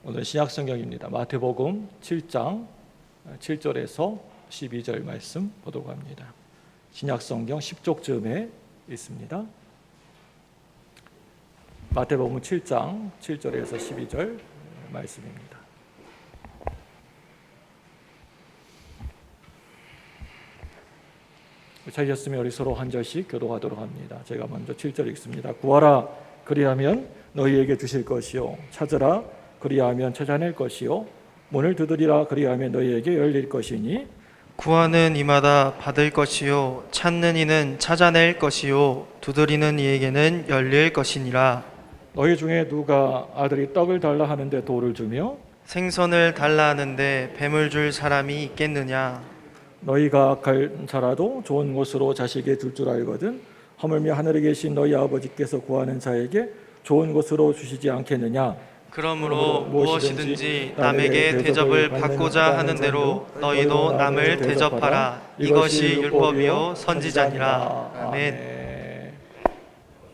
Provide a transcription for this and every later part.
오늘 신약성경입니다. 마태복음 7장 7절에서 12절 말씀 보도록 합니다. 신약성경 10쪽쯤에 있습니다. 마태복음 7장 7절에서 12절 말씀입니다. 찾으셨으면 우리 서로 한 절씩 교독하도록 합니다. 제가 먼저 7절 읽습니다. 구하라 그리하면 너희에게 주실 것이요, 찾으라 그리하면 찾아낼 것이요, 문을 두드리라 그리하면 너희에게 열릴 것이니 구하는 이마다 받을 것이요, 찾는 이는 찾아낼 것이요, 두드리는 이에게는 열릴 것이니라. 너희 중에 누가 아들이 떡을 달라 하는데 돌을 주며 생선을 달라 하는데 뱀을 줄 사람이 있겠느냐? 너희가 악할 자라도 좋은 것으로 자식에게 줄 줄 알거든 하물며 하늘에 계신 너희 아버지께서 구하는 자에게 좋은 것으로 주시지 않겠느냐? 그러므로 무엇이든지 남에게 대접을 받고자 하는 대로 너희도 남을 대접하라. 이것이 율법이요 선지자니라. 아멘.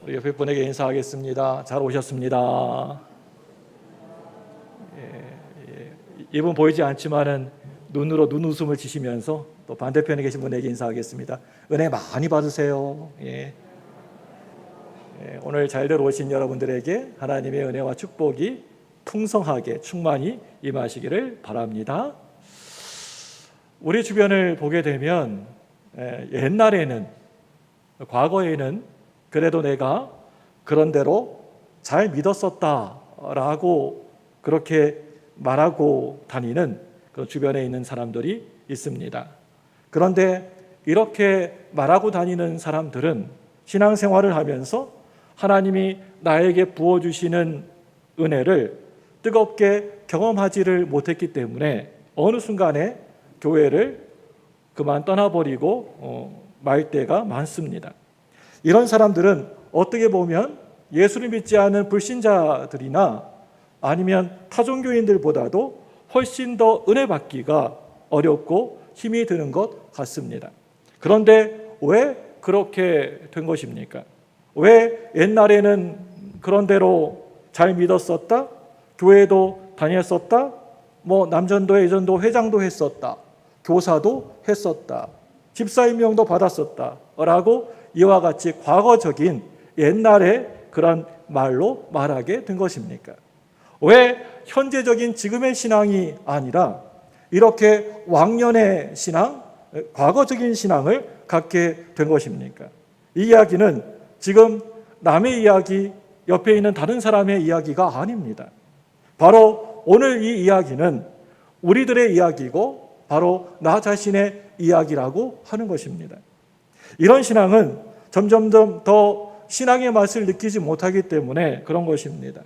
우리 옆에 분에게 인사하겠습니다. 잘 오셨습니다. 이분 보이지 않지만은 눈으로 눈웃음을 지시면서 또 반대편에 계신 분에게 인사하겠습니다. 은혜 많이 받으세요. 오늘 잘들 오신 여러분들에게 하나님의 은혜와 축복이 풍성하게 충만히 임하시기를 바랍니다. 우리 주변을 보게 되면 옛날에는, 과거에는 그래도 내가 그런대로 잘 믿었었다라고 그렇게 말하고 다니는 그 주변에 있는 사람들이 있습니다. 그런데 이렇게 말하고 다니는 사람들은 신앙생활을 하면서 하나님이 나에게 부어주시는 은혜를 뜨겁게 경험하지를 못했기 때문에 어느 순간에 교회를 그만 떠나버리고 말 때가 많습니다. 이런 사람들은 어떻게 보면 예수를 믿지 않은 불신자들이나 아니면 타종교인들보다도 훨씬 더 은혜 받기가 어렵고 힘이 드는 것 같습니다. 그런데 왜 그렇게 된 것입니까? 왜 옛날에는 그런 대로 잘 믿었었다, 교회도 다녔었다, 남전도 예전도 회장도 했었다, 교사도 했었다, 집사 임명도 받았었다 라고 이와 같이 과거적인 옛날의 그런 말로 말하게 된 것입니까? 왜 현재적인 지금의 신앙이 아니라 이렇게 왕년의 신앙, 과거적인 신앙을 갖게 된 것입니까? 이 이야기는 지금 남의 이야기, 옆에 있는 다른 사람의 이야기가 아닙니다. 바로 오늘 이 이야기는 우리들의 이야기고 바로 나 자신의 이야기라고 하는 것입니다. 이런 신앙은 점점 더 신앙의 맛을 느끼지 못하기 때문에 그런 것입니다.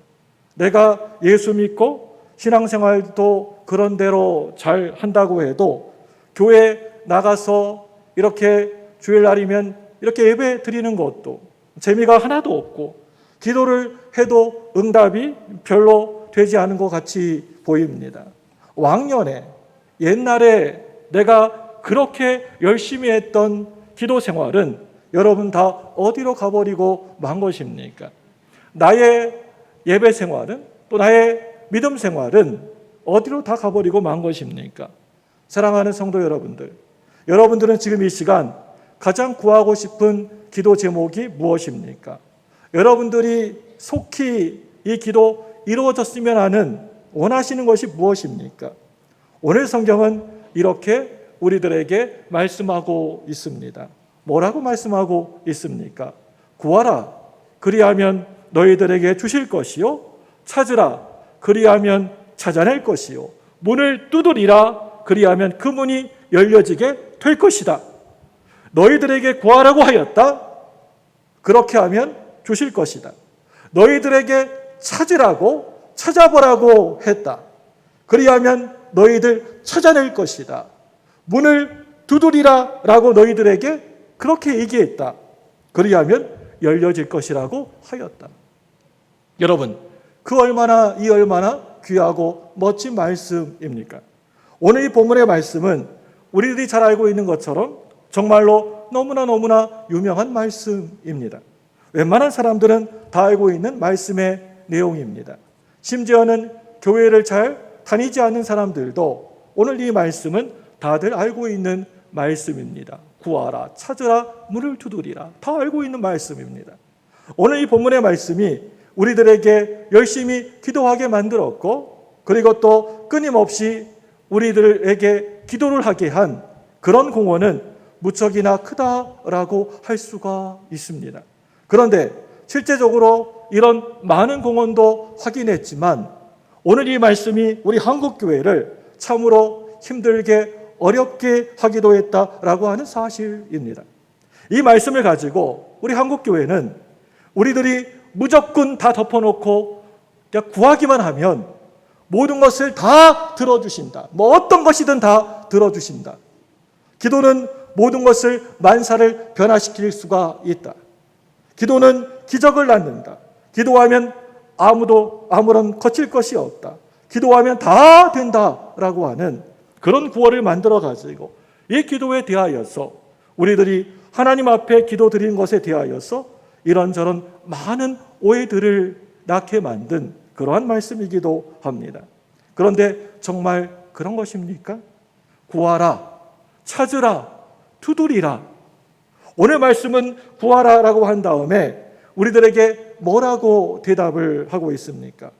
내가 예수 믿고 신앙생활도 그런 대로 잘 한다고 해도 교회 나가서 이렇게 주일날이면 이렇게 예배 드리는 것도 재미가 하나도 없고 기도를 해도 응답이 별로 되지 않은 것 같이 보입니다. 왕년에 옛날에 내가 그렇게 열심히 했던 기도 생활은 여러분 다 어디로 가버리고 만 것입니까? 나의 예배 생활은 또 나의 믿음 생활은 어디로 다 가버리고 만 것입니까? 사랑하는 성도 여러분들, 여러분들은 지금 이 시간 가장 구하고 싶은 기도 제목이 무엇입니까? 여러분들이 속히 이 기도 이루어졌으면 하는 원하시는 것이 무엇입니까? 오늘 성경은 이렇게 우리들에게 말씀하고 있습니다. 뭐라고 말씀하고 있습니까? 구하라 그리하면 너희들에게 주실 것이요, 찾으라 그리하면 찾아낼 것이요, 문을 두드리라 그리하면 그 문이 열려지게 될 것이다. 너희들에게 구하라고 하였다. 그렇게 하면 주실 것이다. 너희들에게 찾으라고, 찾아보라고 했다. 그리하면 너희들 찾아낼 것이다. 문을 두드리라 라고 너희들에게 그렇게 얘기했다. 그리하면 열려질 것이라고 하였다. 여러분, 이 얼마나 귀하고 멋진 말씀입니까? 오늘 이 본문의 말씀은 우리들이 잘 알고 있는 것처럼 정말로 너무나 유명한 말씀입니다. 웬만한 사람들은 다 알고 있는 말씀의 내용입니다. 심지어는 교회를 잘 다니지 않는 사람들도 오늘 이 말씀은 다들 알고 있는 말씀입니다. 구하라, 찾으라, 문을 두드리라. 다 알고 있는 말씀입니다. 오늘 이 본문의 말씀이 우리들에게 열심히 기도하게 만들었고, 그리고 또 끊임없이 우리들에게 기도를 하게 한 그런 공헌은 무척이나 크다라고 할 수가 있습니다. 그런데 실제적으로 이런 많은 공헌도 확인했지만 오늘 이 말씀이 우리 한국교회를 참으로 힘들게 어렵게 하기도 했다라고 하는 사실입니다. 이 말씀을 가지고 우리 한국교회는 우리들이 무조건 다 덮어놓고 그냥 구하기만 하면 모든 것을 다 들어주신다. 뭐 어떤 것이든 다 들어주신다. 기도는 모든 것을 만사를 변화시킬 수가 있다. 기도는 기적을 낳는다. 기도하면 아무런 거칠 것이 없다. 기도하면 다 된다라고 하는 그런 구호를 만들어 가지고 이 기도에 대하여서 우리들이 하나님 앞에 기도 드리는 것에 대하여서 이런저런 많은 오해들을 낳게 만든 그러한 말씀이기도 합니다. 그런데 정말 그런 것입니까? 구하라, 찾으라, 두드리라. 오늘 말씀은 구하라라고 한 다음에 우리들에게 뭐라고 대답을 하고 있습니까?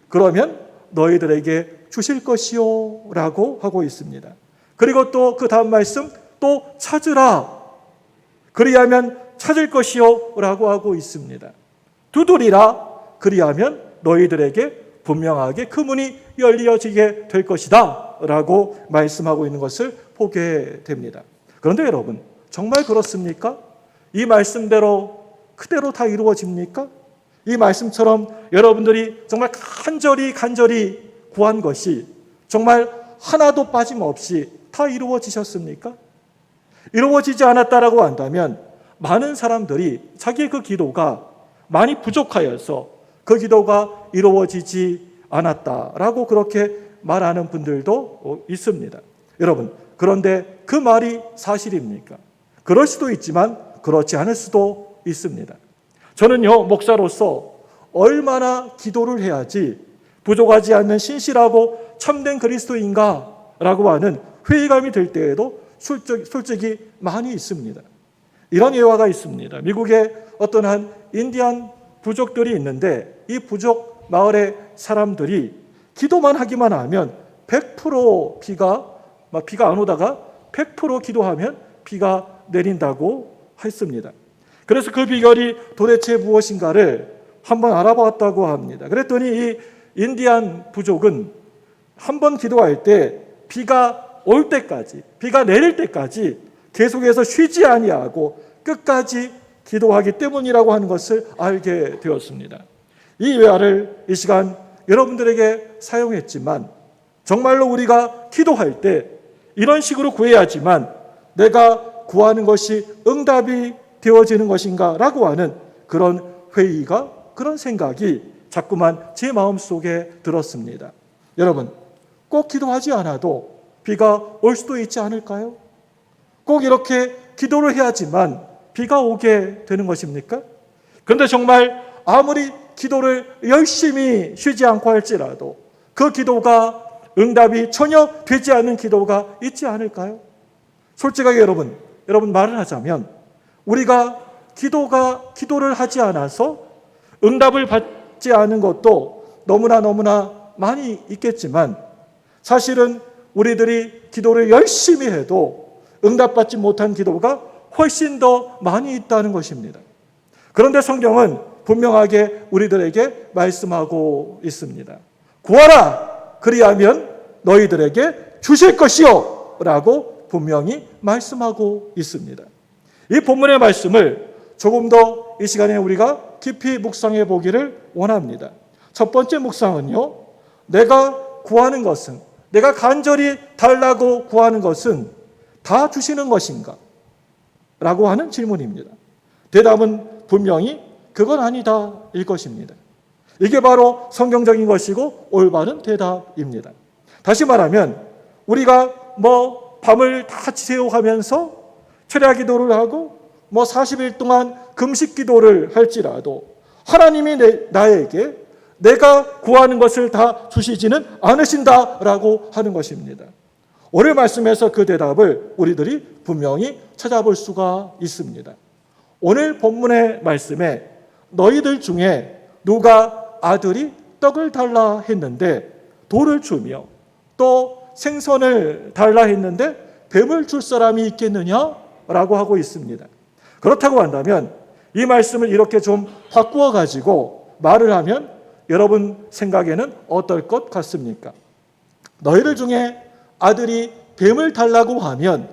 그러면 너희들에게 주실 것이요 라고 하고 있습니다. 그리고 또 그 다음 말씀 또 찾으라, 그리하면 찾을 것이요 라고 하고 있습니다. 두드리라, 그리하면 너희들에게 분명하게 그 문이 열려지게 될 것이다 라고 말씀하고 있는 것을 보게 됩니다. 그런데 여러분, 정말 그렇습니까? 이 말씀대로 그대로 다 이루어집니까? 이 말씀처럼 여러분들이 정말 간절히 구한 것이 정말 하나도 빠짐없이 다 이루어지셨습니까? 이루어지지 않았다라고 한다면 많은 사람들이 자기의 그 기도가 많이 부족하여서 그 기도가 이루어지지 않았다라고 그렇게 말하는 분들도 있습니다. 여러분, 그런데 그 말이 사실입니까? 그럴 수도 있지만 그렇지 않을 수도 있습니다. 저는요, 목사로서 얼마나 기도를 해야지 부족하지 않는 신실하고 참된 그리스도인가라고 하는 회의감이 들 때에도 솔직히 많이 있습니다. 이런 예화가 있습니다. 미국에 어떤 한 인디안 부족들이 있는데 이 부족 마을의 사람들이 기도만 하기만 하면 100% 비가 안 오다가 100% 기도하면 비가 내린다고 했습니다. 그래서 그 비결이 도대체 무엇인가를 한번 알아봤다고 합니다. 그랬더니 이 인디안 부족은 한번 기도할 때 비가 올 때까지, 비가 내릴 때까지 계속해서 쉬지 아니하고 끝까지 기도하기 때문이라고 하는 것을 알게 되었습니다. 이 외화를 이 시간 여러분들에게 사용했지만 정말로 우리가 기도할 때 이런 식으로 구해야지만 내가 구하는 것이 응답이 되어지는 것인가 라고 하는 그런 회의가, 그런 생각이 자꾸만 제 마음속에 들었습니다. 여러분, 꼭 기도하지 않아도 비가 올 수도 있지 않을까요? 꼭 이렇게 기도를 해야지만 비가 오게 되는 것입니까? 그런데 정말 아무리 기도를 열심히 쉬지 않고 할지라도 그 기도가 응답이 전혀 되지 않는 기도가 있지 않을까요? 솔직하게 여러분 말을 하자면 우리가 기도를 하지 않아서 응답을 받지 않은 것도 너무나 많이 있겠지만 사실은 우리들이 기도를 열심히 해도 응답받지 못한 기도가 훨씬 더 많이 있다는 것입니다. 그런데 성경은 분명하게 우리들에게 말씀하고 있습니다. 구하라, 그리하면 너희들에게 주실 것이요 라고 분명히 말씀하고 있습니다. 이 본문의 말씀을 조금 더 이 시간에 우리가 깊이 묵상해 보기를 원합니다. 첫 번째 묵상은요, 내가 구하는 것은, 내가 간절히 달라고 구하는 것은 다 주시는 것인가? 라고 하는 질문입니다. 대답은 분명히 그건 아니다 일 것입니다. 이게 바로 성경적인 것이고 올바른 대답입니다. 다시 말하면 우리가 밤을 다 지새워가면서 철야 기도를 하고 40일 동안 금식 기도를 할지라도 하나님이 나에게 내가 구하는 것을 다 주시지는 않으신다라고 하는 것입니다. 오늘 말씀에서 그 대답을 우리들이 분명히 찾아볼 수가 있습니다. 오늘 본문의 말씀에 너희들 중에 누가 아들이 떡을 달라 했는데 돌을 주며 또 생선을 달라 했는데 뱀을 줄 사람이 있겠느냐라고 하고 있습니다. 그렇다고 한다면 이 말씀을 이렇게 좀 바꾸어 가지고 말을 하면 여러분 생각에는 어떨 것 같습니까? 너희들 중에 아들이 뱀을 달라고 하면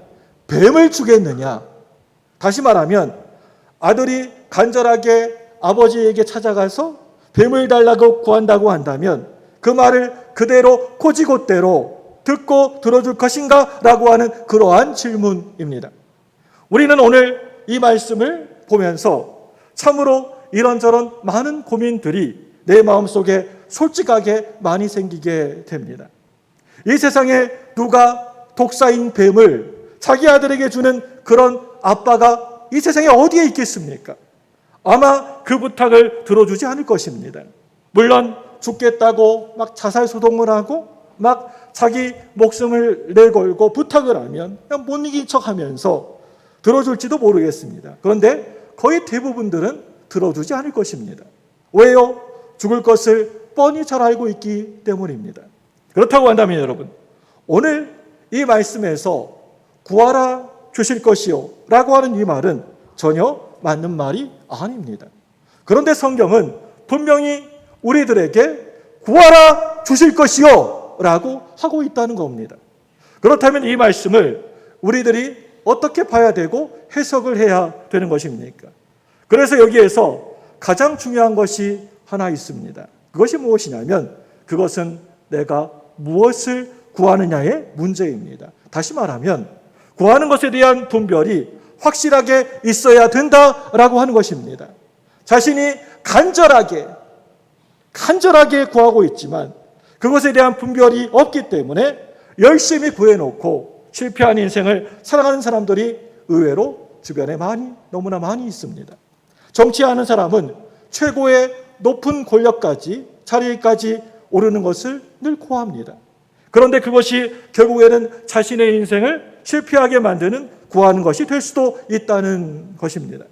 뱀을 주겠느냐? 다시 말하면 아들이 간절하게 아버지에게 찾아가서 뱀을 달라고 구한다고 한다면 그 말을 그대로 고지곳대로 듣고 들어줄 것인가? 라고 하는 그러한 질문입니다. 우리는 오늘 이 말씀을 보면서 참으로 이런저런 많은 고민들이 내 마음속에 솔직하게 많이 생기게 됩니다. 이 세상에 누가 독사인 뱀을 자기 아들에게 주는 그런 아빠가 이 세상에 어디에 있겠습니까? 아마 그 부탁을 들어주지 않을 것입니다. 물론 죽겠다고 막 자살소동을 하고 막 자기 목숨을 내걸고 부탁을 하면 그냥 못 이긴 척하면서 들어줄지도 모르겠습니다. 그런데 거의 대부분들은 들어주지 않을 것입니다. 왜요? 죽을 것을 뻔히 잘 알고 있기 때문입니다. 그렇다고 한다면 여러분, 오늘 이 말씀에서 구하라 주실 것이요 라고 하는 이 말은 전혀 맞는 말이 아닙니다. 그런데 성경은 분명히 우리들에게 구하라 주실 것이요 라고 하고 있다는 겁니다. 그렇다면 이 말씀을 우리들이 어떻게 봐야 되고 해석을 해야 되는 것입니까? 그래서 여기에서 가장 중요한 것이 하나 있습니다. 그것이 무엇이냐면 그것은 내가 무엇을 구하느냐의 문제입니다. 다시 말하면 구하는 것에 대한 분별이 확실하게 있어야 된다라고 하는 것입니다. 자신이 간절하게 구하고 있지만 그것에 대한 분별이 없기 때문에 열심히 구해놓고 실패한 인생을 살아가는 사람들이 의외로 주변에 너무나 많이 있습니다. 정치하는 사람은 최고의 높은 권력까지 자리까지 오르는 것을 늘 구합니다. 그런데 그것이 결국에는 자신의 인생을 실패하게 만드는 구하는 것이 될 수도 있다는 것입니다.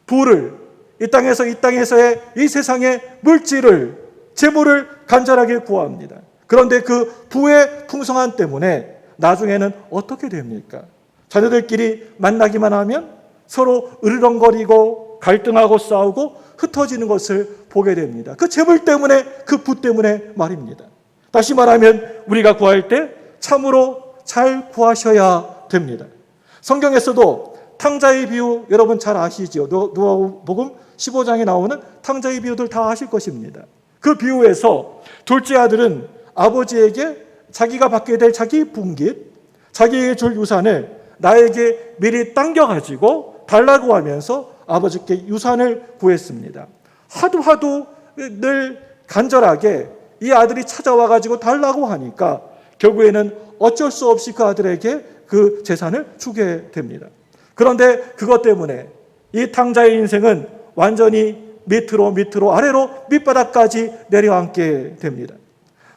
부를 이 땅에서의 이 세상의 물질을 재물을 간절하게 구합니다. 그런데 그 부의 풍성함 때문에 나중에는 어떻게 됩니까? 자녀들끼리 만나기만 하면 서로 으르렁거리고 갈등하고 싸우고 흩어지는 것을 보게 됩니다. 그 재물 때문에, 그 부 때문에 말입니다. 다시 말하면 우리가 구할 때 참으로 잘 구하셔야 됩니다. 성경에서도 탕자의 비유 여러분 잘 아시죠? 누가복음 15장에 나오는 탕자의 비유들 다 아실 것입니다. 그 비유에서 둘째 아들은 아버지에게 자기가 받게 될 자기 분깃, 자기에게 줄 유산을 나에게 미리 당겨가지고 달라고 하면서 아버지께 유산을 구했습니다. 하도 늘 간절하게 이 아들이 찾아와가지고 달라고 하니까 결국에는 어쩔 수 없이 그 아들에게 그 재산을 주게 됩니다. 그런데 그것 때문에 이 탕자의 인생은 완전히 밑으로 아래로 밑바닥까지 내려앉게 됩니다.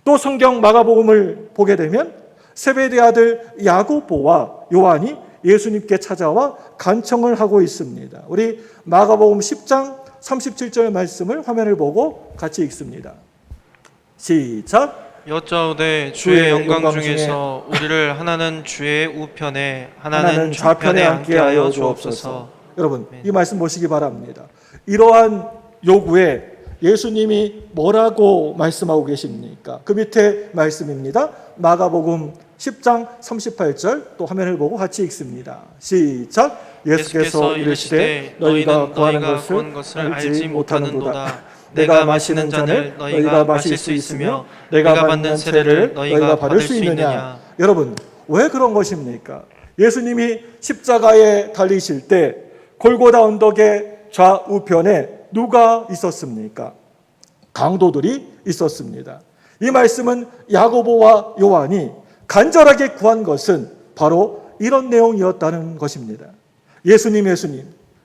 또 성경 마가복음을 보게 되면 세베대 아들 야고보와 요한이 예수님께 찾아와 간청을 하고 있습니다. 우리 마가복음 10장 37절 말씀을 화면을 보고 같이 읽습니다. 시작. 여짜오되 주의 영광 중에서 우리를 하나는 주의 우편에 하나는 좌편에 앉게 하여 주옵소서. 여러분 이 말씀 보시기 바랍니다. 이러한 요구에 예수님이 뭐라고 말씀하고 계십니까? 그 밑에 말씀입니다. 마가복음 10장 38절 또 화면을 보고 같이 읽습니다. 시작. 예수께서 이르시되 너희가 구하는 것을 알지 못하는도다. 내가 마시는 잔을 너희가 마실 수 있으며 내가 받는 세례를 너희가 받을 수 있느냐. 여러분 왜 그런 것입니까? 예수님이 십자가에 달리실 때 골고다 언덕의 좌우편에 누가 있었습니까? 강도들이 있었습니다. 이 말씀은 야고보와 요한이 간절하게 구한 것은 바로 이런 내용이었다는 것입니다. 예수님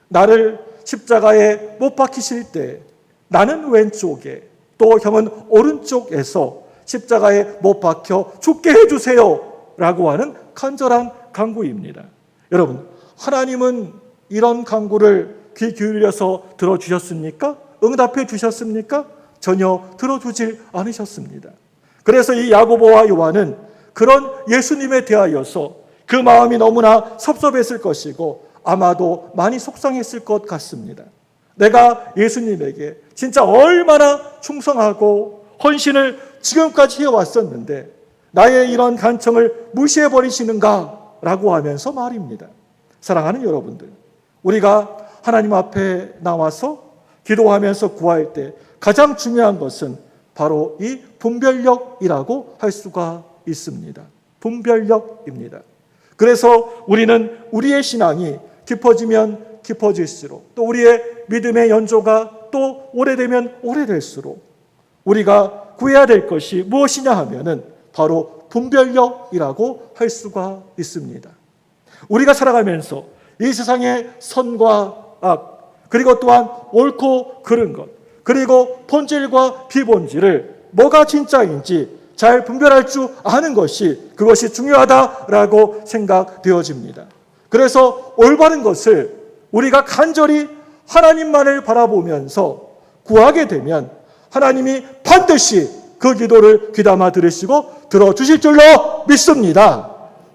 나를 십자가에 못 박히실 때 나는 왼쪽에 또 형은 오른쪽에서 십자가에 못 박혀 죽게 해주세요 라고 하는 간절한 간구입니다. 여러분, 하나님은 이런 간구를 귀 기울여서 들어주셨습니까? 응답해 주셨습니까? 전혀 들어주질 않으셨습니다. 그래서 이 야고보와 요한은 그런 예수님에 대하여서 그 마음이 너무나 섭섭했을 것이고 아마도 많이 속상했을 것 같습니다. 내가 예수님에게 진짜 얼마나 충성하고 헌신을 지금까지 해왔었는데 나의 이런 간청을 무시해버리시는가 라고 하면서 말입니다. 사랑하는 여러분들, 우리가 하나님 앞에 나와서 기도하면서 구할 때 가장 중요한 것은 바로 이 분별력이라고 할 수가 있습니다. 분별력입니다. 그래서 우리는 우리의 신앙이 깊어지면 깊어질수록 또 우리의 믿음의 연조가 또 오래되면 오래될수록 우리가 구해야 될 것이 무엇이냐 하면은 바로 분별력이라고 할 수가 있습니다. 우리가 살아가면서 이 세상의 선과 악, 그리고 또한 옳고 그른 것, 그리고 본질과 비본질을 뭐가 진짜인지 잘 분별할 줄 아는 것이 그것이 중요하다라고 생각되어집니다. 그래서 올바른 것을 우리가 간절히 하나님만을 바라보면서 구하게 되면 하나님이 반드시 그 기도를 귀담아 들으시고 들어주실 줄로 믿습니다.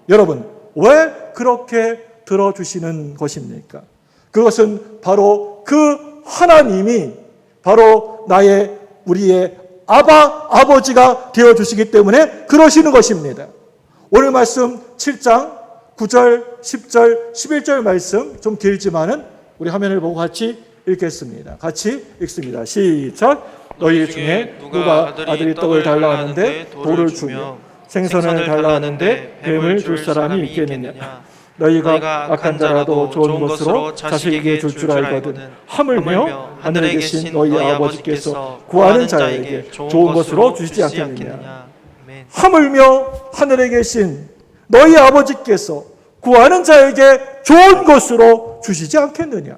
여러분, 왜 그렇게 들어주시는 것입니까? 그것은 바로 그 하나님이 바로 우리의 아버지가 되어주시기 때문에 그러시는 것입니다. 오늘 말씀 7장 9절, 10절, 11절 말씀 좀 길지만은 우리 화면을 보고 같이 읽겠습니다. 같이 읽습니다. 시작. 너희 중에 누가 아들이 떡을 달라 하는데 돌을 주며 생선을 달라 하는데 뱀을 줄 사람이 있겠느냐? 너희가 악한 자라도 좋은 것으로 자식에게 줄 줄 알거든 하물며 하늘에 계신 너희 아버지께서 구하는 자에게 좋은 것으로 주시지 않겠느냐? 하물며 하늘에 계신 너희 아버지께서 구하는 자에게 좋은 것으로 주시지 않겠느냐?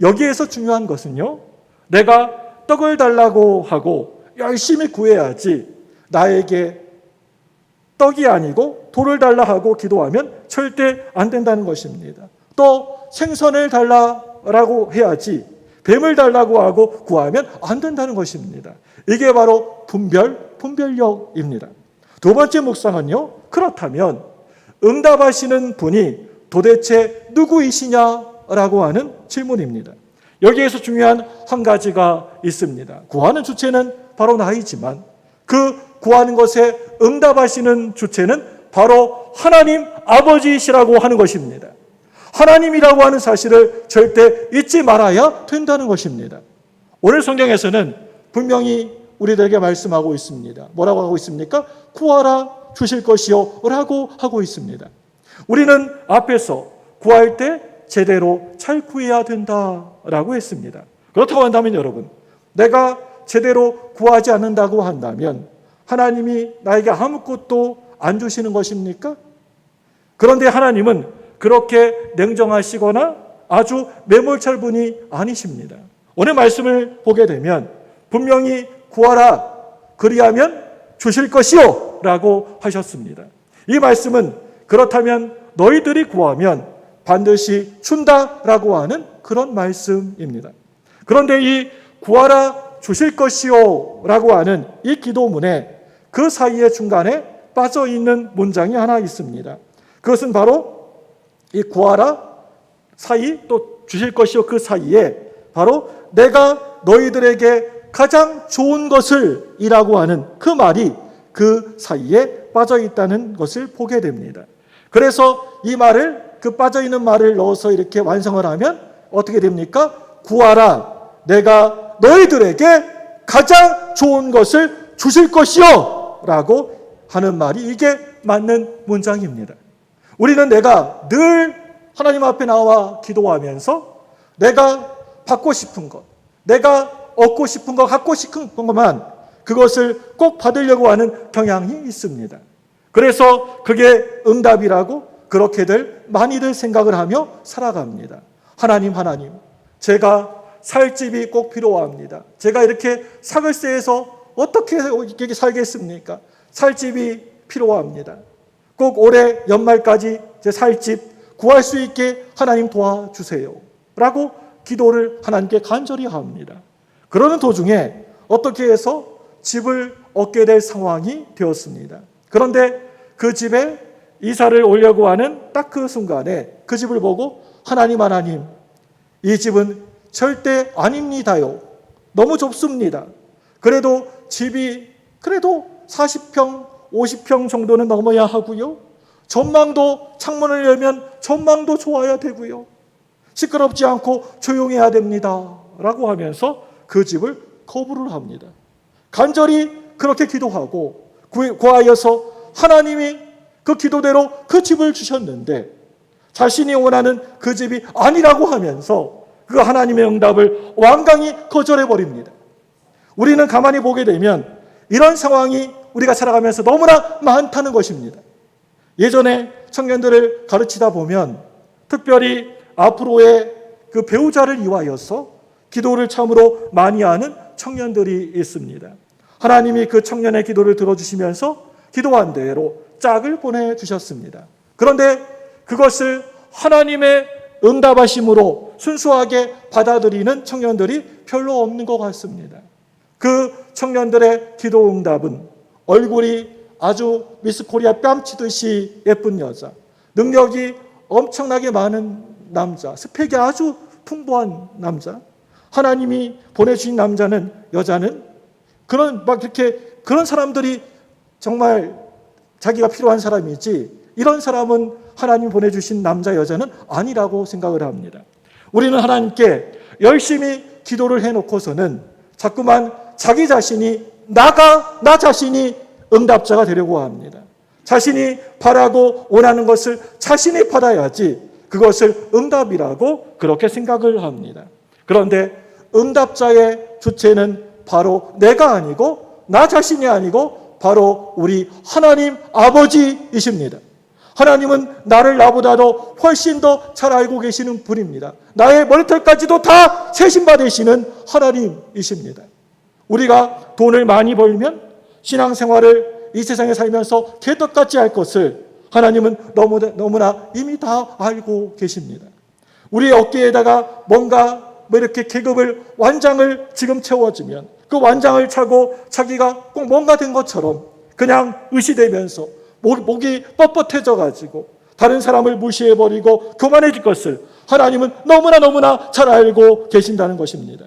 여기에서 중요한 것은요, 내가 떡을 달라고 하고 열심히 구해야지 나에게 떡이 아니고 돌을 달라 하고 기도하면 절대 안 된다는 것입니다. 또 생선을 달라고 해야지 뱀을 달라고 하고 구하면 안 된다는 것입니다. 이게 바로 분별력입니다. 두 번째 묵상은요, 그렇다면 응답하시는 분이 도대체 누구이시냐라고 하는 질문입니다. 여기에서 중요한 한 가지가 있습니다. 구하는 주체는 바로 나이지만 그 구하는 것에 응답하시는 주체는 바로 하나님 아버지시라고 하는 것입니다. 하나님이라고 하는 사실을 절대 잊지 말아야 된다는 것입니다. 오늘 성경에서는 분명히 우리들에게 말씀하고 있습니다. 뭐라고 하고 있습니까? 구하라 주실 것이요 라고 하고 있습니다. 우리는 앞에서 구할 때 제대로 잘 구해야 된다라고 했습니다. 그렇다고 한다면 여러분, 내가 제대로 구하지 않는다고 한다면 하나님이 나에게 아무것도 안 주시는 것입니까? 그런데 하나님은 그렇게 냉정하시거나 아주 매몰찰 분이 아니십니다. 오늘 말씀을 보게 되면 분명히 구하라 그리하면 주실 것이요 라고 하셨습니다. 이 말씀은 그렇다면 너희들이 구하면 반드시 준다라고 하는 그런 말씀입니다. 그런데 이 구하라 주실 것이요 라고 하는 이 기도문에 그 사이의 중간에 빠져 있는 문장이 하나 있습니다. 그것은 바로 이 구하라 사이 또 주실 것이요 그 사이에 바로 내가 너희들에게 가장 좋은 것을 이라고 하는 그 말이 그 사이에 빠져 있다는 것을 보게 됩니다. 그래서 이 말을 그 빠져 있는 말을 넣어서 이렇게 완성을 하면 어떻게 됩니까? 구하라 내가 너희들에게 가장 좋은 것을 주실 것이요 라고 하는 말이 이게 맞는 문장입니다. 우리는 내가 늘 하나님 앞에 나와 기도하면서 내가 받고 싶은 것, 내가 얻고 싶은 것, 갖고 싶은 것만 그것을 꼭 받으려고 하는 경향이 있습니다. 그래서 그게 응답이라고 그렇게들 많이들 생각을 하며 살아갑니다. 하나님, 제가 살 집이 꼭 필요합니다. 제가 이렇게 사글세에서 어떻게 이렇게 살겠습니까? 살 집이 필요합니다. 꼭 올해 연말까지 제 살 집 구할 수 있게 하나님 도와주세요 라고 기도를 하나님께 간절히 합니다. 그러는 도중에 어떻게 해서 집을 얻게 될 상황이 되었습니다. 그런데 그 집에 이사를 오려고 하는 딱 그 순간에 그 집을 보고 하나님, 이 집은 절대 아닙니다요. 너무 좁습니다. 그래도 집이 그래도 40평, 50평 정도는 넘어야 하고요. 전망도 창문을 열면 전망도 좋아야 되고요. 시끄럽지 않고 조용해야 됩니다. 라고 하면서 그 집을 거부를 합니다. 간절히 그렇게 기도하고 구하여서 하나님이 그 기도대로 그 집을 주셨는데 자신이 원하는 그 집이 아니라고 하면서 그 하나님의 응답을 완강히 거절해 버립니다. 우리는 가만히 보게 되면 이런 상황이 우리가 살아가면서 너무나 많다는 것입니다. 예전에 청년들을 가르치다 보면 특별히 앞으로의 그 배우자를 위하여서 기도를 참으로 많이 하는 청년들이 있습니다. 하나님이 그 청년의 기도를 들어주시면서 기도한 대로 짝을 보내주셨습니다. 그런데 그것을 하나님의 응답하심으로 순수하게 받아들이는 청년들이 별로 없는 것 같습니다. 그 청년들의 기도 응답은 얼굴이 아주 미스 코리아 뺨치듯이 예쁜 여자, 능력이 엄청나게 많은 남자, 스펙이 아주 풍부한 남자, 하나님이 보내주신 여자는 그런 사람들이 정말 자기가 필요한 사람이지 이런 사람은 하나님 보내주신 남자, 여자는 아니라고 생각을 합니다. 우리는 하나님께 열심히 기도를 해놓고서는 자꾸만 자기 자신이 나 자신이 응답자가 되려고 합니다. 자신이 바라고 원하는 것을 자신이 받아야지 그것을 응답이라고 그렇게 생각을 합니다. 그런데 응답자의 주체는 바로 내가 아니고 나 자신이 아니고 바로 우리 하나님 아버지이십니다. 하나님은 나를 나보다도 훨씬 더 잘 알고 계시는 분입니다. 나의 머리털까지도 다 세신받으시는 하나님이십니다. 우리가 돈을 많이 벌면 신앙생활을 이 세상에 살면서 개떡같이 할 것을 하나님은 너무나 이미 다 알고 계십니다. 우리의 어깨에다가 뭔가 이렇게 계급을 완장을 지금 채워주면 그 완장을 차고 자기가 꼭 뭔가 된 것처럼 그냥 의시되면서 목이 뻣뻣해져 가지고 다른 사람을 무시해버리고 교만해질 것을 하나님은 너무나 잘 알고 계신다는 것입니다.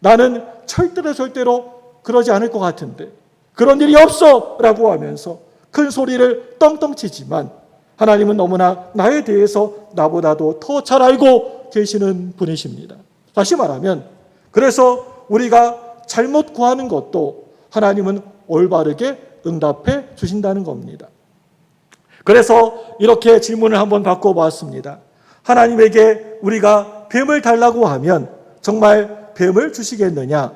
나는 절대로 그러지 않을 것 같은데 그런 일이 없어 라고 하면서 큰 소리를 떵떵 치지만 하나님은 너무나 나에 대해서 나보다도 더 잘 알고 계시는 분이십니다. 다시 말하면 그래서 우리가 잘못 구하는 것도 하나님은 올바르게 응답해 주신다는 겁니다. 그래서 이렇게 질문을 한번 바꿔보았습니다. 하나님에게 우리가 뱀을 달라고 하면 정말 뱀을 주시겠느냐?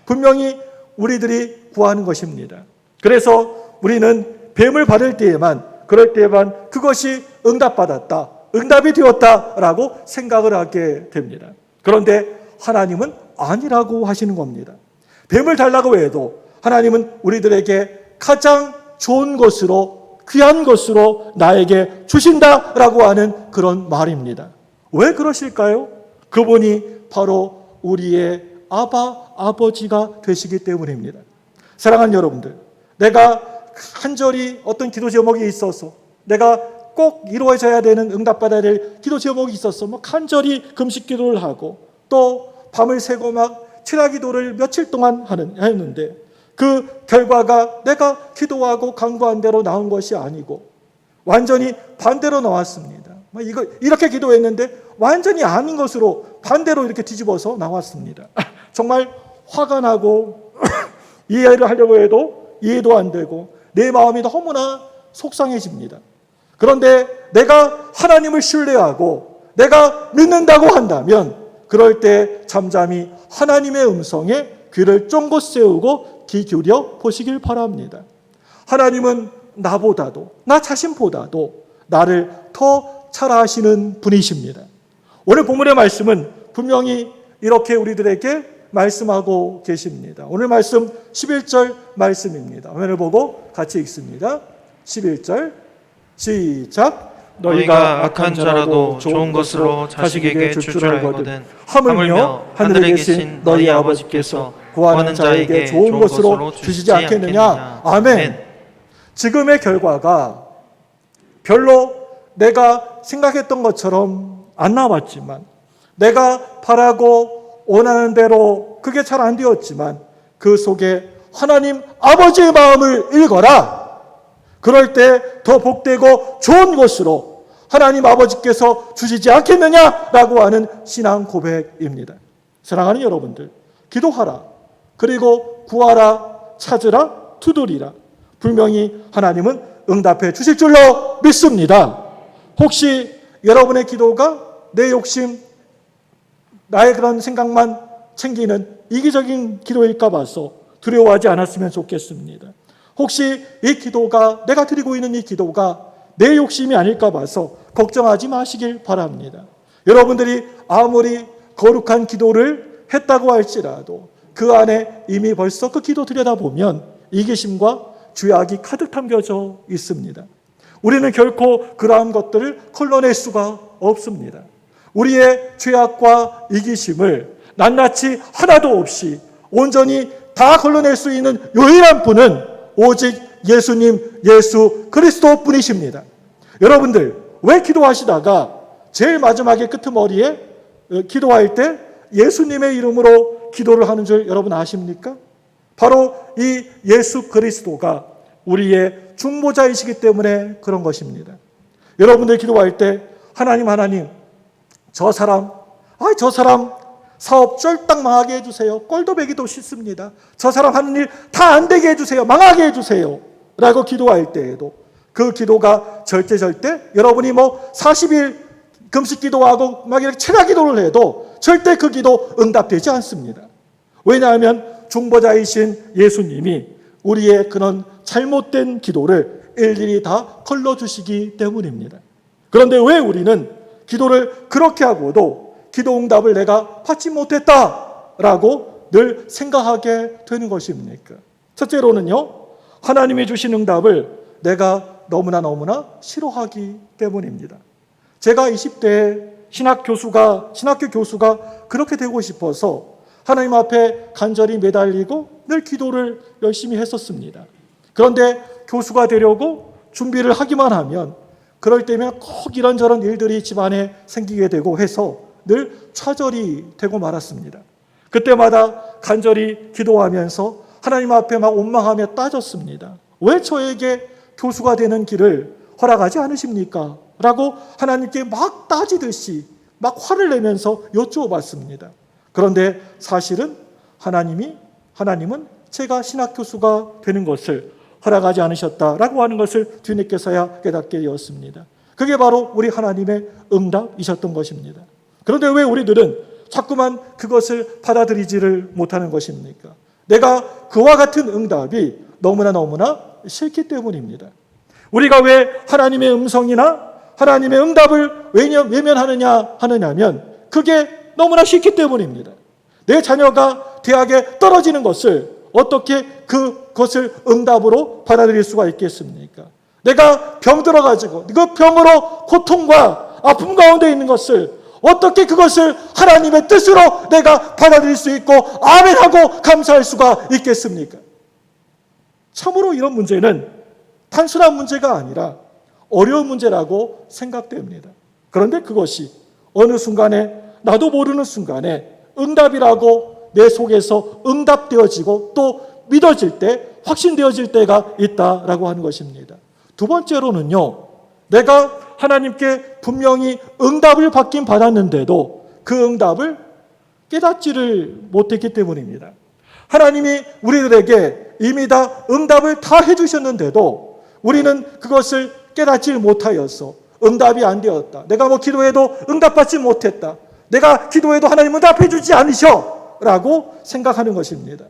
분명히 우리들이 구하는 것입니다. 그래서 우리는 뱀을 받을 때에만 그럴 때에만 그것이 응답받았다, 응답이 되었다라고 생각을 하게 됩니다. 그런데 하나님은 아니라고 하시는 겁니다. 뱀을 달라고 해도 하나님은 우리들에게 가장 좋은 것으로 귀한 것으로 나에게 주신다라고 하는 그런 말입니다. 왜 그러실까요? 그분이 바로 우리의 아버지가 되시기 때문입니다. 사랑하는 여러분들, 내가 간절히 어떤 기도 제목이 있어서 내가 꼭 이루어져야 되는 응답받아야 될 기도 제목이 있어서 간절히 금식 기도를 하고 또 밤을 새고 철야 기도를 며칠 동안 했는데 그 결과가 내가 기도하고 간구한 대로 나온 것이 아니고 완전히 반대로 나왔습니다. 이렇게 기도했는데 완전히 아닌 것으로 반대로 이렇게 뒤집어서 나왔습니다. 정말 화가 나고 이해를 하려고 해도 이해도 안 되고 내 마음이 너무나 속상해집니다. 그런데 내가 하나님을 신뢰하고 내가 믿는다고 한다면 그럴 때 잠잠히 하나님의 음성에 귀를 쫑긋 세우고 귀 기울여 보시길 바랍니다. 하나님은 나보다도 나 자신보다도 나를 더 잘 아시는 분이십니다. 오늘 본문의 말씀은 분명히 이렇게 우리들에게 말씀하고 계십니다. 오늘 말씀 11절 말씀입니다. 화면을 보고 같이 읽습니다. 11절 시작. 너희가 악한 자라도 좋은 것으로 자식에게 줄 줄 알거든 하물며 하늘에 계신 너희 아버지께서 구하는 자에게 좋은 것으로 주시지 않겠느냐. 아멘. 지금의 결과가 별로 내가 생각했던 것처럼 안 나왔지만, 내가 바라고 원하는 대로 그게 잘 안 되었지만, 그 속에 하나님 아버지의 마음을 읽어라. 그럴 때 더 복되고 좋은 것으로 하나님 아버지께서 주시지 않겠느냐라고 하는 신앙 고백입니다. 사랑하는 여러분들, 기도하라. 그리고 구하라, 찾으라, 두드리라. 분명히 하나님은 응답해 주실 줄로 믿습니다. 혹시 여러분의 기도가 내 욕심, 나의 그런 생각만 챙기는 이기적인 기도일까 봐서 두려워하지 않았으면 좋겠습니다. 혹시 이 기도가, 내가 드리고 있는 이 기도가 내 욕심이 아닐까 봐서 걱정하지 마시길 바랍니다. 여러분들이 아무리 거룩한 기도를 했다고 할지라도 그 안에 이미 벌써 그 기도 들여다보면 이기심과 죄악이 가득 담겨져 있습니다. 우리는 결코 그러한 것들을 걸러낼 수가 없습니다. 우리의 죄악과 이기심을 낱낱이 하나도 없이 온전히 다 걸러낼 수 있는 유일한 분은 오직 예수님, 예수 그리스도 분이십니다. 여러분들, 왜 기도하시다가 제일 마지막에 끄트머리에 기도할 때 예수님의 이름으로 기도를 하는 줄 여러분 아십니까? 바로 이 예수 그리스도가 우리의 중보자이시기 때문에 그런 것입니다. 여러분들 기도할 때 하나님, 저 사람 사업 쫄딱 망하게 해주세요. 꼴도 베기도 싫습니다. 저 사람 하는 일 다 안 되게 해주세요. 망하게 해주세요. 라고 기도할 때에도 그 기도가 절대 여러분이 40일 금식 기도하고 막 이렇게 체력 기도를 해도 절대 그 기도 응답되지 않습니다. 왜냐하면 중보자이신 예수님이 우리의 그런 잘못된 기도를 일일이 다 걸러주시기 때문입니다. 그런데 왜 우리는 기도를 그렇게 하고도 기도 응답을 내가 받지 못했다라고 늘 생각하게 되는 것입니까? 첫째로는요, 하나님이 주신 응답을 내가 너무나 싫어하기 때문입니다. 제가 20대에 신학교 교수가 그렇게 되고 싶어서 하나님 앞에 간절히 매달리고 늘 기도를 열심히 했었습니다. 그런데 교수가 되려고 준비를 하기만 하면 그럴 때면 꼭 이런저런 일들이 집안에 생기게 되고 해서 늘 좌절이 되고 말았습니다. 그때마다 간절히 기도하면서 하나님 앞에 막 원망하며 따졌습니다. 왜 저에게 교수가 되는 길을 허락하지 않으십니까? 라고 하나님께 막 따지듯이 막 화를 내면서 여쭈어봤습니다. 그런데 사실은 하나님은 제가 신학교수가 되는 것을 허락하지 않으셨다라고 하는 것을 뒤늦게서야 깨닫게 되었습니다. 그게 바로 우리 하나님의 응답이셨던 것입니다. 그런데 왜 우리들은 자꾸만 그것을 받아들이지를 못하는 것입니까? 내가 그와 같은 응답이 너무나 싫기 때문입니다. 우리가 왜 하나님의 음성이나 하나님의 응답을 외면하느냐면 그게 너무나 싫기 때문입니다. 내 자녀가 대학에 떨어지는 것을 어떻게 그것을 응답으로 받아들일 수가 있겠습니까? 내가 병 들어가지고 그 병으로 고통과 아픔 가운데 있는 것을 어떻게 그것을 하나님의 뜻으로 내가 받아들일 수 있고 아멘하고 감사할 수가 있겠습니까? 참으로 이런 문제는 단순한 문제가 아니라 어려운 문제라고 생각됩니다. 그런데 그것이 어느 순간에 나도 모르는 순간에 응답이라고 내 속에서 응답되어지고 또 믿어질 때, 확신되어질 때가 있다라고 하는 것입니다. 두 번째로는요, 내가 하나님께 분명히 응답을 받긴 받았는데도 그 응답을 깨닫지를 못했기 때문입니다. 하나님이 우리들에게 이미 다 응답을 다 해주셨는데도 우리는 그것을 깨닫지 못하여서 응답이 안 되었다. 내가 기도해도 응답받지 못했다. 내가 기도해도 하나님 응답해 주지 않으셔 라고 생각하는 것입니다.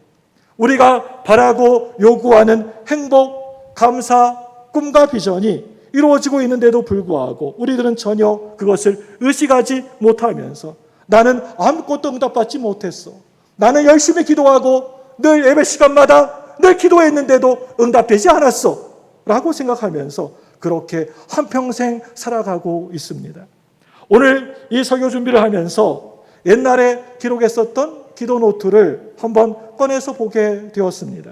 우리가 바라고 요구하는 행복, 감사, 꿈과 비전이 이루어지고 있는데도 불구하고 우리들은 전혀 그것을 의식하지 못하면서 나는 아무것도 응답받지 못했어. 나는 열심히 기도하고 늘 예배 시간마다 늘 기도했는데도 응답되지 않았어 라고 생각하면서 그렇게 한평생 살아가고 있습니다. 오늘 이 설교 준비를 하면서 옛날에 기록했었던 기도 노트를 한번 꺼내서 보게 되었습니다.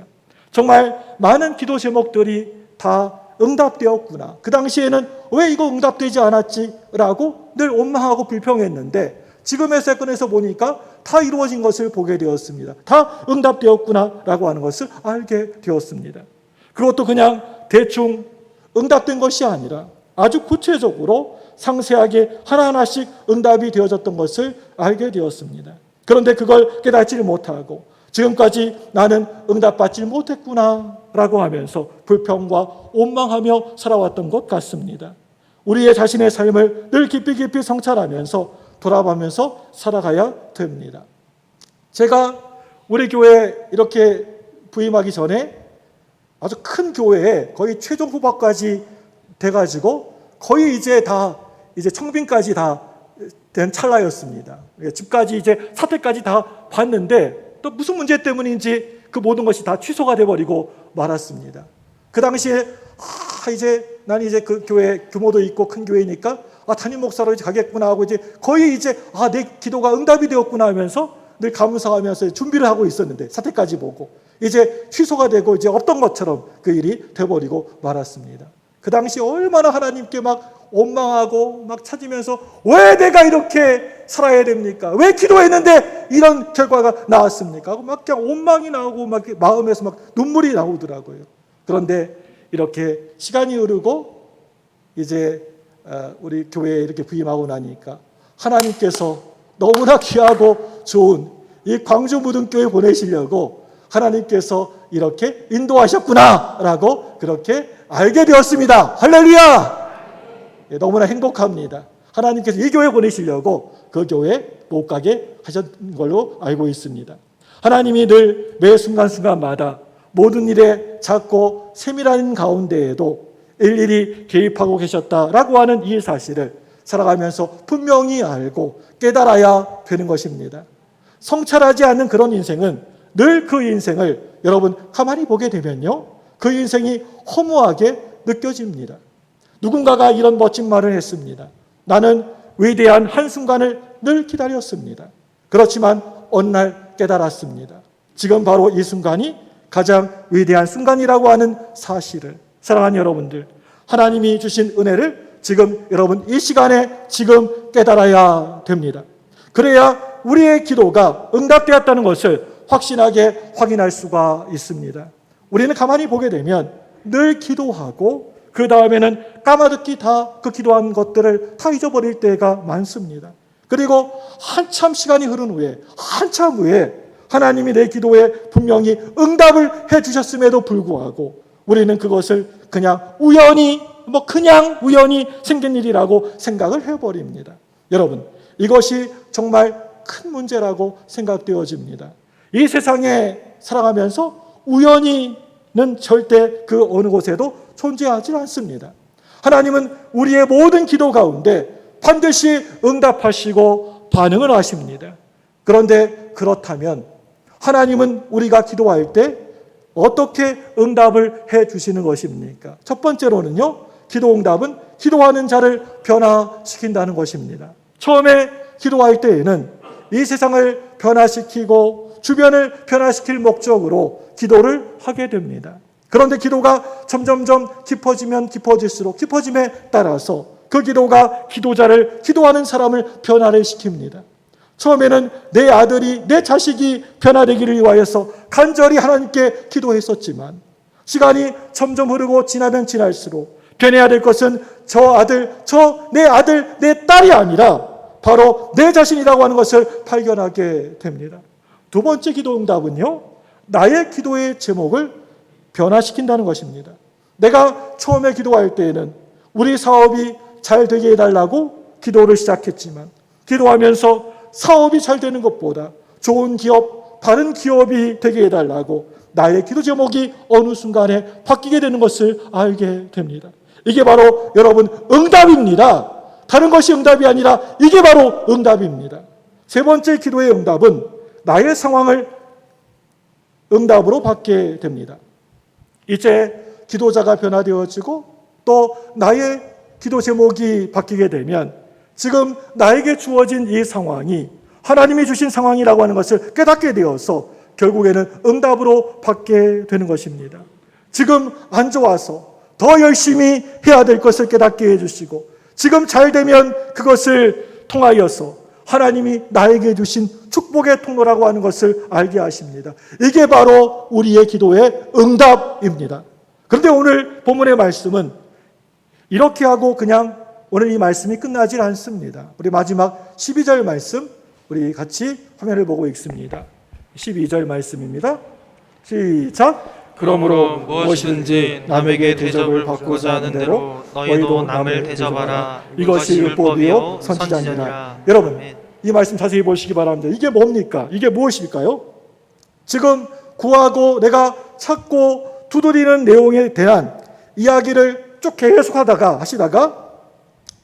정말 많은 기도 제목들이 다 응답되었구나. 그 당시에는 왜 이거 응답되지 않았지? 라고 늘 원망하고 불평했는데 지금의 사건에서 보니까 다 이루어진 것을 보게 되었습니다. 다 응답되었구나 라고 하는 것을 알게 되었습니다. 그것도 그냥 대충 응답된 것이 아니라 아주 구체적으로 상세하게 하나하나씩 응답이 되어졌던 것을 알게 되었습니다. 그런데 그걸 깨닫지 못하고 지금까지 나는 응답받지 못했구나 라고 하면서 불평과 원망하며 살아왔던 것 같습니다. 우리의 자신의 삶을 늘 깊이 깊이 성찰하면서 돌아보면서 살아가야 됩니다. 제가 우리 교회에 이렇게 부임하기 전에 아주 큰 교회에 거의 최종 후보까지 돼가지고 거의 이제 청빙까지 다 된 찰나였습니다. 집까지 이제 사택까지 다 봤는데 또 무슨 문제 때문인지 그 모든 것이 다 취소가 돼버리고 말았습니다. 그 당시에 난 이제 그 교회 규모도 있고 큰 교회니까 담임 목사로 이제 가겠구나 하고 이제 거의 이제 내 기도가 응답이 되었구나 하면서 늘 감사하면서 준비를 하고 있었는데 사태까지 보고 이제 취소가 되고 이제 없던 것처럼 그 일이 돼버리고 말았습니다. 그 당시 얼마나 하나님께 막 원망하고 막 찾으면서 왜 내가 이렇게 살아야 됩니까? 왜 기도했는데 이런 결과가 나왔습니까? 하고 막 그냥 원망이 나오고 막 마음에서 막 눈물이 나오더라고요. 그런데 이렇게 시간이 흐르고 이제 우리 교회에 이렇게 부임하고 나니까 하나님께서 너무나 귀하고 좋은 이 광주 무등교회 보내시려고 하나님께서 이렇게 인도하셨구나라고 그렇게 알게 되었습니다. 할렐루야! 너무나 행복합니다. 하나님께서 이 교회 보내시려고 그 교회 못 가게 하신 걸로 알고 있습니다. 하나님이 늘 매 순간순간마다 모든 일에 작고 세밀한 가운데에도 일일이 개입하고 계셨다라고 하는 이 사실을 살아가면서 분명히 알고 깨달아야 되는 것입니다. 성찰하지 않는 그런 인생은 늘 그 인생을 여러분 가만히 보게 되면요, 그 인생이 허무하게 느껴집니다. 누군가가 이런 멋진 말을 했습니다. 나는 위대한 한순간을 늘 기다렸습니다. 그렇지만 어느 날 깨달았습니다. 지금 바로 이 순간이 가장 위대한 순간이라고 하는 사실을, 사랑하는 여러분들, 하나님이 주신 은혜를 지금 여러분 이 시간에 지금 깨달아야 됩니다. 그래야 우리의 기도가 응답되었다는 것을 확신하게 확인할 수가 있습니다. 우리는 가만히 보게 되면 늘 기도하고 그 다음에는 까마득히 다 그 기도한 것들을 다 잊어버릴 때가 많습니다. 그리고 한참 시간이 흐른 후에, 한참 후에 하나님이 내 기도에 분명히 응답을 해주셨음에도 불구하고 우리는 그것을 그냥 우연히 생긴 일이라고 생각을 해버립니다. 여러분, 이것이 정말 큰 문제라고 생각되어집니다. 이 세상에 살아가면서 우연히는 절대 그 어느 곳에도 존재하지 않습니다. 하나님은 우리의 모든 기도 가운데 반드시 응답하시고 반응을 하십니다. 그런데 그렇다면 하나님은 우리가 기도할 때 어떻게 응답을 해 주시는 것입니까? 첫 번째로는요, 기도 응답은 기도하는 자를 변화시킨다는 것입니다. 처음에 기도할 때에는 이 세상을 변화시키고 주변을 변화시킬 목적으로 기도를 하게 됩니다. 그런데 기도가 점점점 깊어지면 깊어질수록 깊어짐에 따라서 그 기도가 기도자를, 기도하는 사람을 변화를 시킵니다. 처음에는 내 아들이, 내 자식이 변화되기를 위하여서 간절히 하나님께 기도했었지만 시간이 점점 흐르고 지나면 지날수록 변해야 될 것은 내 아들, 내 딸이 아니라 바로 내 자신이라고 하는 것을 발견하게 됩니다. 두 번째 기도 응답은요, 나의 기도의 제목을 변화시킨다는 것입니다. 내가 처음에 기도할 때에는 우리 사업이 잘 되게 해달라고 기도를 시작했지만 기도하면서 사업이 잘 되는 것보다 좋은 기업, 다른 기업이 되게 해달라고 나의 기도 제목이 어느 순간에 바뀌게 되는 것을 알게 됩니다. 이게 바로 여러분 응답입니다. 다른 것이 응답이 아니라 이게 바로 응답입니다. 세 번째 기도의 응답은 나의 상황을 응답으로 받게 됩니다. 이제 기도자가 변화되어지고 또 나의 기도 제목이 바뀌게 되면 지금 나에게 주어진 이 상황이 하나님이 주신 상황이라고 하는 것을 깨닫게 되어서 결국에는 응답으로 받게 되는 것입니다. 지금 안 좋아서 더 열심히 해야 될 것을 깨닫게 해주시고 지금 잘 되면 그것을 통하여서 하나님이 나에게 주신 축복의 통로라고 하는 것을 알게 하십니다. 이게 바로 우리의 기도의 응답입니다. 그런데 오늘 본문의 말씀은 이렇게 하고 그냥 오늘 이 말씀이 끝나질 않습니다. 우리 마지막 12절 말씀 우리 같이 화면을 보고 읽습니다. 12절 말씀입니다. 시작. 그러므로 무엇이든지 남에게 대접을 받고자 하는 대로 너희도 남을 대접하라. 이것이 율법이요 선지자니라. 여러분 아멘. 이 말씀 자세히 보시기 바랍니다. 이게 뭡니까? 이게 무엇일까요? 지금 구하고 내가 찾고 두드리는 내용에 대한 이야기를 쭉 계속 하시다가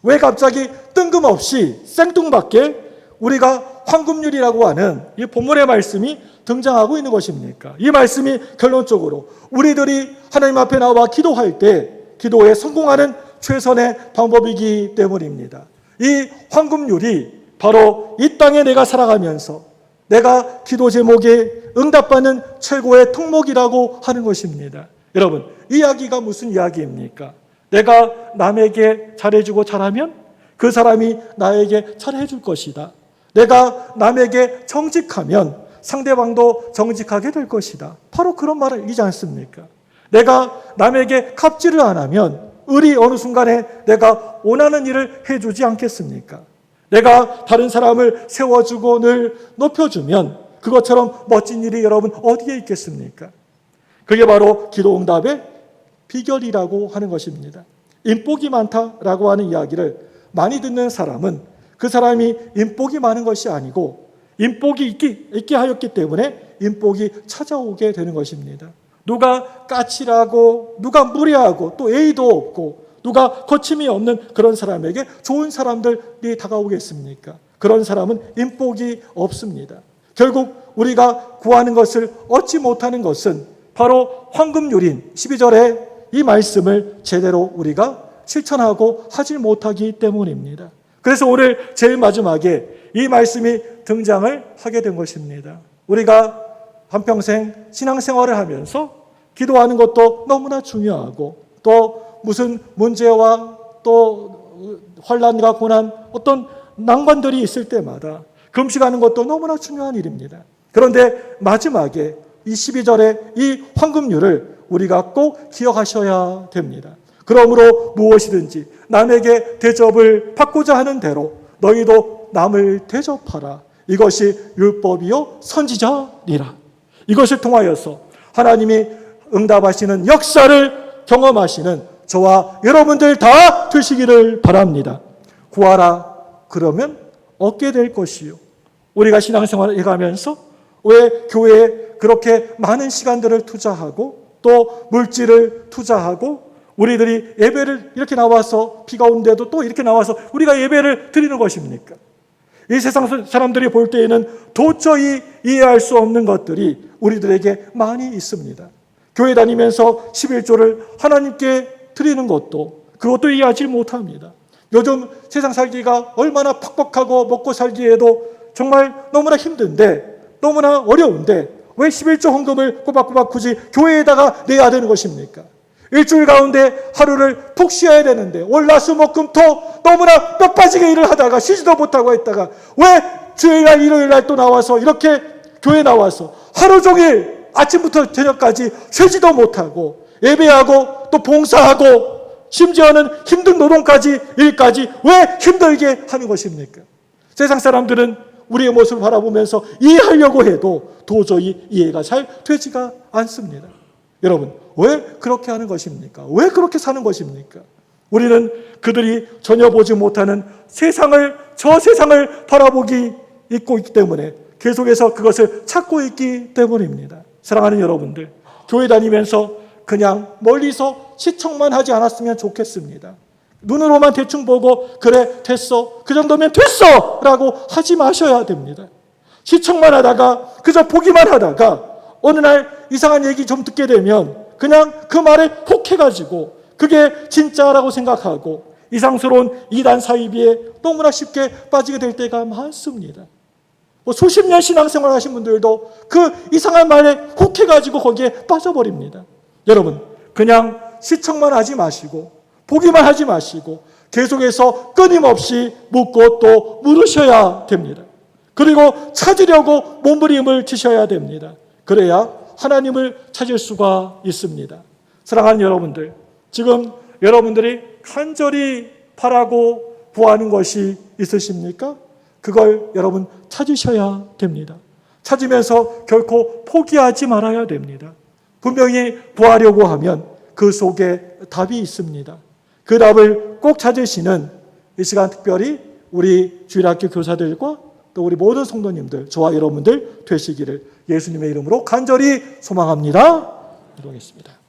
왜 갑자기 뜬금없이 생뚱맞게 우리가 황금률이라고 하는 이 본문의 말씀이 등장하고 있는 것입니까? 이 말씀이 결론적으로 우리들이 하나님 앞에 나와 기도할 때 기도에 성공하는 최선의 방법이기 때문입니다. 이 황금률이 바로 이 땅에 내가 살아가면서 내가 기도 제목에 응답받는 최고의 통목이라고 하는 것입니다. 여러분, 이 이야기가 무슨 이야기입니까? 내가 남에게 잘해주고 잘하면 그 사람이 나에게 잘해줄 것이다. 내가 남에게 정직하면 상대방도 정직하게 될 것이다. 바로 그런 말이지 않습니까? 내가 남에게 갑질을 안 하면 을이 어느 순간에 내가 원하는 일을 해주지 않겠습니까? 내가 다른 사람을 세워주고 늘 높여주면 그것처럼 멋진 일이 여러분 어디에 있겠습니까? 그게 바로 기도 응답의 비결이라고 하는 것입니다. 인복이 많다라고 하는 이야기를 많이 듣는 사람은 그 사람이 인복이 많은 것이 아니고 인복이 있게 하였기 때문에 인복이 찾아오게 되는 것입니다. 누가 까칠하고 누가 무례하고 또 예의도 없고 누가 거침이 없는 그런 사람에게 좋은 사람들이 다가오겠습니까? 그런 사람은 인복이 없습니다. 결국 우리가 구하는 것을 얻지 못하는 것은 바로 황금률인 12절의 이 말씀을 제대로 우리가 실천하고 하지 못하기 때문입니다. 그래서 오늘 제일 마지막에 이 말씀이 등장을 하게 된 것입니다. 우리가 한평생 신앙생활을 하면서 기도하는 것도 너무나 중요하고 또 무슨 문제와 또 환난과 고난 어떤 난관들이 있을 때마다 금식하는 것도 너무나 중요한 일입니다. 그런데 마지막에 이 12절의 이 황금률을 우리가 꼭 기억하셔야 됩니다. 그러므로 무엇이든지 남에게 대접을 받고자 하는 대로 너희도 남을 대접하라. 이것이 율법이요 선지자니라. 이것을 통하여서 하나님이 응답하시는 역사를 경험하시는 저와 여러분들 다 되시기를 바랍니다. 구하라 그러면 얻게 될 것이요. 우리가 신앙생활을 해가면서 왜 교회에 그렇게 많은 시간들을 투자하고 또 물질을 투자하고 우리들이 예배를 이렇게 나와서 비가 오는데도 또 이렇게 나와서 우리가 예배를 드리는 것입니까? 이 세상 사람들이 볼 때에는 도저히 이해할 수 없는 것들이 우리들에게 많이 있습니다. 교회 다니면서 11조를 하나님께 드리는 그것도 이해하지 못합니다. 요즘 세상 살기가 얼마나 팍팍하고 먹고 살기에도 정말 너무나 힘든데 너무나 어려운데 왜 11조 헌금을 꼬박꼬박 굳이 교회에다가 내야 되는 것입니까? 일주일 가운데 하루를 푹 쉬어야 되는데 월화수목금토 너무나 뼈 빠지게 일을 하다가 쉬지도 못하고 했다가 왜 주일날 일요일날 또 나와서 이렇게 교회 나와서 하루 종일 아침부터 저녁까지 쉬지도 못하고 예배하고 또 봉사하고 심지어는 힘든 노동까지 일까지 왜 힘들게 하는 것입니까? 세상 사람들은 우리의 모습을 바라보면서 이해하려고 해도 도저히 이해가 잘 되지가 않습니다. 여러분, 왜 그렇게 하는 것입니까? 왜 그렇게 사는 것입니까? 우리는 그들이 전혀 보지 못하는 저 세상을 바라보기 있고 있기 때문에 계속해서 그것을 찾고 있기 때문입니다. 사랑하는 여러분들, 교회 다니면서 그냥 멀리서 시청만 하지 않았으면 좋겠습니다. 눈으로만 대충 보고 그래 됐어, 그 정도면 됐어 라고 하지 마셔야 됩니다. 시청만 하다가 그저 보기만 하다가 어느 날 이상한 얘기 좀 듣게 되면 그냥 그 말에 혹해가지고 그게 진짜라고 생각하고 이상스러운 이단 사이비에 너무나 쉽게 빠지게 될 때가 많습니다. 수십 년 신앙생활 하신 분들도 그 이상한 말에 혹해가지고 거기에 빠져버립니다. 여러분, 그냥 시청만 하지 마시고 보기만 하지 마시고 계속해서 끊임없이 묻고 또 물으셔야 됩니다. 그리고 찾으려고 몸부림을 치셔야 됩니다. 그래야 하나님을 찾을 수가 있습니다. 사랑하는 여러분들, 지금 여러분들이 간절히 바라고 구하는 것이 있으십니까? 그걸 여러분 찾으셔야 됩니다. 찾으면서 결코 포기하지 말아야 됩니다. 분명히 구하려고 하면 그 속에 답이 있습니다. 그 답을 꼭 찾으시는 이 시간 특별히 우리 주일학교 교사들과 또 우리 모든 성도님들, 저와 여러분들 되시기를 예수님의 이름으로 간절히 소망합니다. 기도하겠습니다.